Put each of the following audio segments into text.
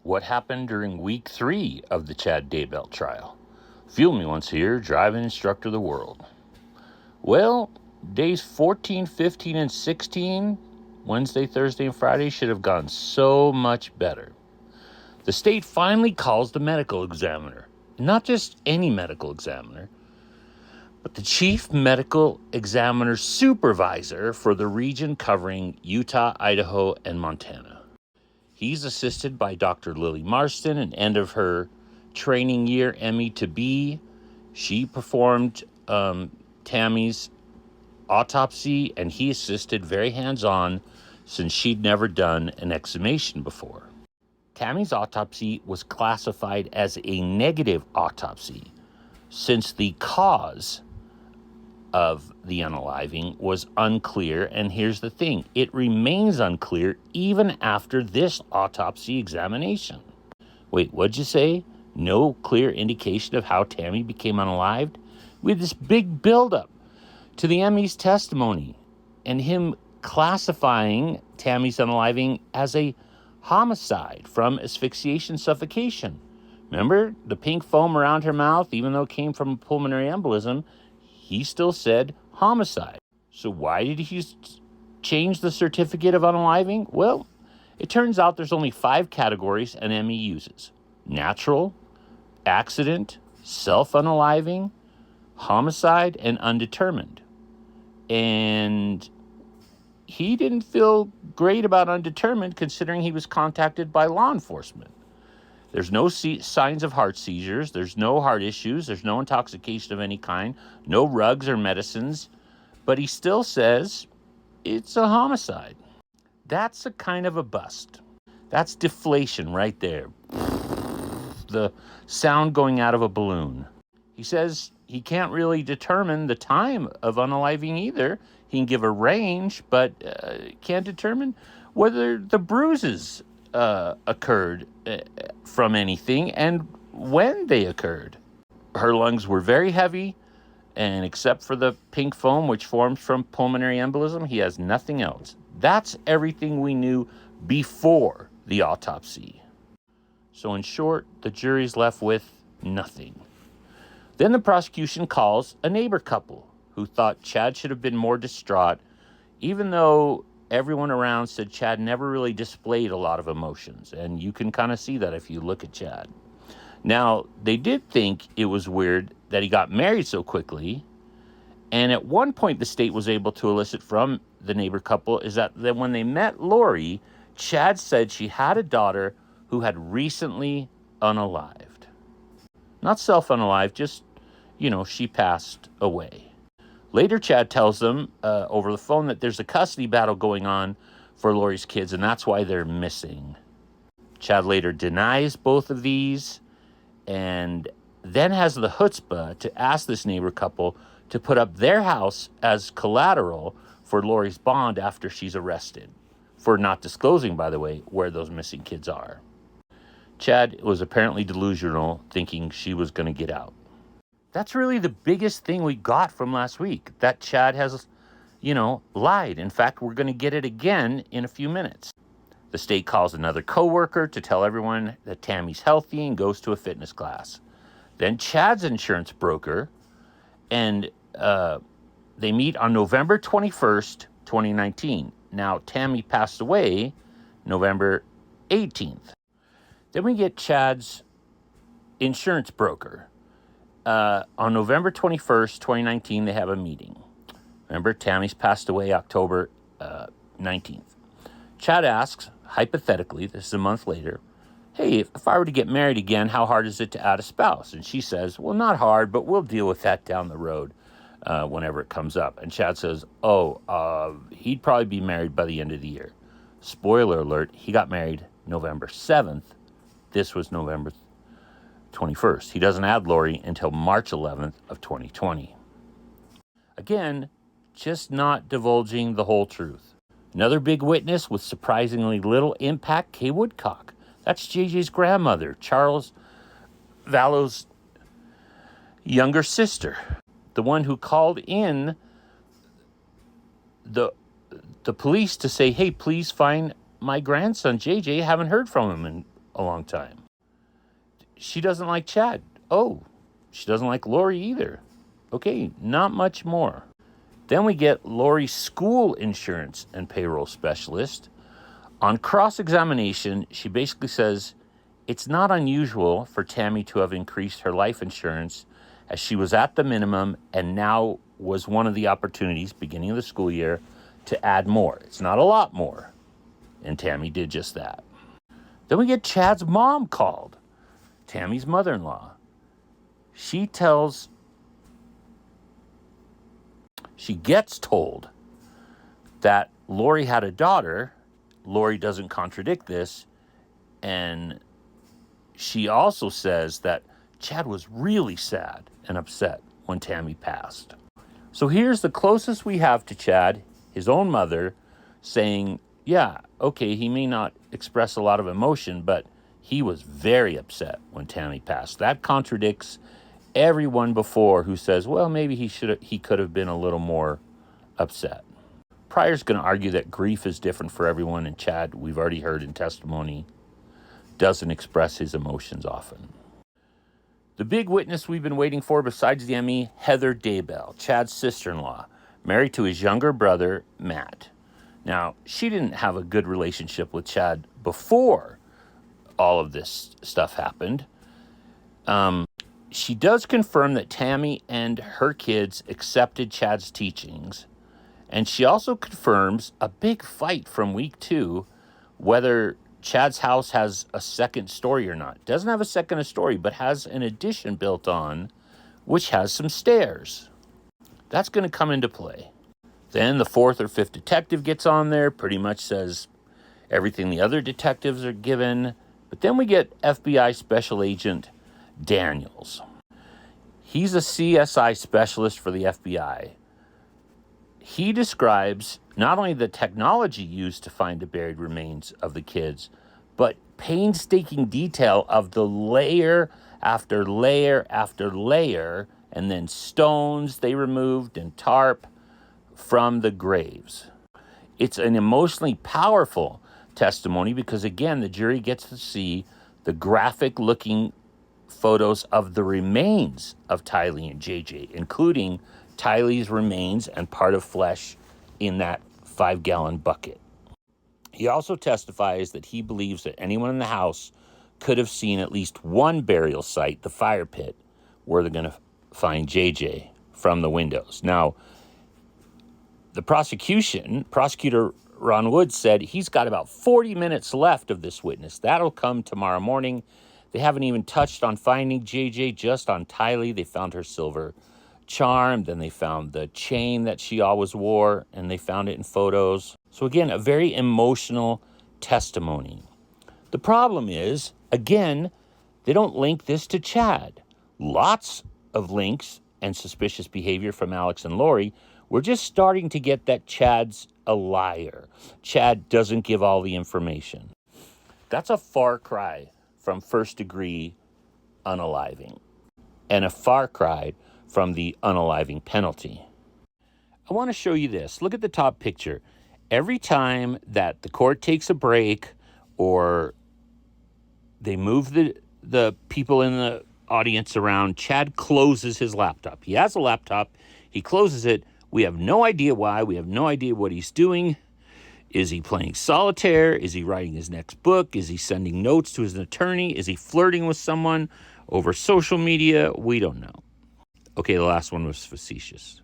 What happened during week 3 of the Chad Daybell trial? Fuel me once here, driving instructor of the world. Well, days 14, 15, and 16, Wednesday, Thursday, and Friday, should have gone so much better. The state finally calls the medical examiner. Not just any medical examiner, but the chief medical examiner supervisor for the region covering Utah, Idaho, and Montana. He's assisted by Dr. Lily Marston, an end of her training year ME-to-B. She performed Tammy's autopsy, and he assisted very hands-on since she'd never done an exhumation before. Tammy's autopsy was classified as a negative autopsy since the cause of the unaliving was unclear, and here's the thing, it remains unclear even after this autopsy examination. Wait, what'd you say? No clear indication of how Tammy became unalived? We had this big buildup to the ME's testimony and him classifying Tammy's unaliving as a homicide from asphyxiation suffocation. Remember the pink foam around her mouth, even though it came from a pulmonary embolism, he still said homicide. So why did he change the certificate of unaliving? Well, it turns out there's only 5 categories an ME uses: natural, accident, self-unaliving, homicide, and undetermined. And he didn't feel great about undetermined, considering he was contacted by law enforcement. There's no signs of heart seizures. There's no heart issues. There's no intoxication of any kind. No rugs or medicines. But he still says it's a homicide. That's a kind of a bust. That's deflation right there. The sound going out of a balloon. He says he can't really determine the time of unaliving either. He can give a range, but can't determine whether the bruises occurred from anything and when they occurred. Her lungs were very heavy, and except for the pink foam, which forms from pulmonary embolism, he has nothing else. That's everything we knew before the autopsy. So in short, the jury's left with nothing. Then the prosecution calls a neighbor couple who thought Chad should have been more distraught, even though everyone around said Chad never really displayed a lot of emotions, and you can kind of see that if you look at Chad. Now, they did think it was weird that he got married so quickly, and at one point the state was able to elicit from the neighbor couple is that when they met Lori, Chad said she had a daughter who had recently unalived. Not self-unalived, just, she passed away. Later, Chad tells them over the phone that there's a custody battle going on for Lori's kids, and that's why they're missing. Chad later denies both of these, and then has the chutzpah to ask this neighbor couple to put up their house as collateral for Lori's bond after she's arrested, for not disclosing, by the way, where those missing kids are. Chad was apparently delusional, thinking she was going to get out. That's really the biggest thing we got from last week, that Chad has, lied. In fact, we're going to get it again in a few minutes. The state calls another coworker to tell everyone that Tammy's healthy and goes to a fitness class. Then Chad's insurance broker, and they meet on November 21st, 2019. Now, Tammy passed away November 18th. Then we get Chad's insurance broker. On November 21st, 2019, they have a meeting. Remember, Tammy's passed away October 19th. Chad asks, hypothetically, this is a month later, hey, if I were to get married again, how hard is it to add a spouse? And she says, well, not hard, but we'll deal with that down the road whenever it comes up. And Chad says, he'd probably be married by the end of the year. Spoiler alert, he got married November 7th. This was November 21st. He doesn't add Lori until March 11th of 2020. Again, just not divulging the whole truth. Another big witness with surprisingly little impact, Kay Woodcock. That's JJ's grandmother, Charles Vallow's younger sister. The one who called in the police to say, hey, please find my grandson, JJ. Haven't heard from him in a long time. She doesn't like Chad. Oh, she doesn't like Lori either. Okay, not much more. Then we get Lori's school insurance and payroll specialist. On cross-examination, she basically says it's not unusual for Tammy to have increased her life insurance as she was at the minimum and now was one of the opportunities, beginning of the school year, to add more. It's not a lot more. And Tammy did just that. Then we get Chad's mom called, Tammy's mother-in-law. She gets told that Lori had a daughter. Lori doesn't contradict this. And she also says that Chad was really sad and upset when Tammy passed. So here's the closest we have to Chad, his own mother, saying, yeah, okay, he may not express a lot of emotion, but he was very upset when Tammy passed. That contradicts everyone before who says, well, maybe he could have been a little more upset. Pryor's going to argue that grief is different for everyone, and Chad, we've already heard in testimony, doesn't express his emotions often. The big witness we've been waiting for besides the ME, Heather Daybell, Chad's sister-in-law, married to his younger brother, Matt. Now, she didn't have a good relationship with Chad before all of this stuff happened. She does confirm that Tammy and her kids accepted Chad's teachings. And she also confirms a big fight from week 2, whether Chad's house has a second story or not. Doesn't have a second story, but has an addition built on, which has some stairs. That's going to come into play. Then the 4th or 5th detective gets on there, pretty much says everything the other detectives are given. But then we get FBI Special Agent Daniels. He's a CSI specialist for the FBI. He describes not only the technology used to find the buried remains of the kids, but painstaking detail of the layer after layer after layer, and then stones they removed and tarp from the graves. It's an emotionally powerful testimony because, again, the jury gets to see the graphic-looking photos of the remains of Tylee and JJ, including Tylee's remains and part of flesh in that 5-gallon bucket. He also testifies that he believes that anyone in the house could have seen at least one burial site, the fire pit, where they're going to find JJ from the windows. Now, the prosecutor Ron Wood said he's got about 40 minutes left of this witness. That'll come tomorrow morning. They haven't even touched on finding JJ, just on Tylee. They found her silver charm, then they found the chain that she always wore, and they found it in photos. So again, a very emotional testimony. The problem is, again, they don't link this to Chad. Lots of links and suspicious behavior from Alex and Lori. We're just starting to get that Chad's a liar. Chad doesn't give all the information. That's a far cry from first-degree unaliving, and a far cry from the unaliving penalty. I want to show you this. Look at the top picture. Every time that the court takes a break or they move the people in the audience around, Chad closes his laptop. He has a laptop. He closes it. We have no idea why. We have no idea what he's doing. Is he playing solitaire? Is he writing his next book? Is he sending notes to his attorney? Is he flirting with someone over social media? We don't know. Okay, the last one was facetious.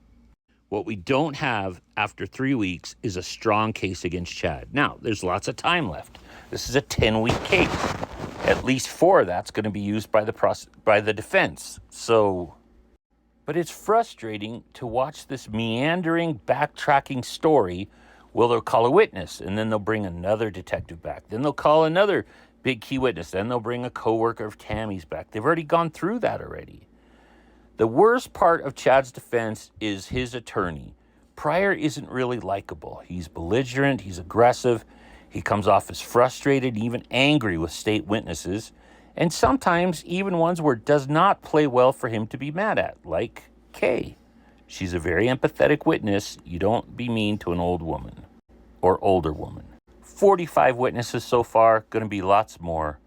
What we don't have after 3 weeks is a strong case against Chad. Now, there's lots of time left. This is a 10-week case. At least 4 of that's going to be used by the defense. But it's frustrating to watch this meandering, backtracking story. Well, they'll call a witness, and then they'll bring another detective back. Then they'll call another big key witness. Then they'll bring a coworker of Tammy's back. They've already gone through that already. The worst part of Chad's defense is his attorney. Pryor isn't really likable. He's belligerent. He's aggressive. He comes off as frustrated, even angry with state witnesses, and sometimes even ones where it does not play well for him to be mad at, like Kay. She's a very empathetic witness. You don't be mean to an old woman or older woman. 45 witnesses so far, going to be lots more.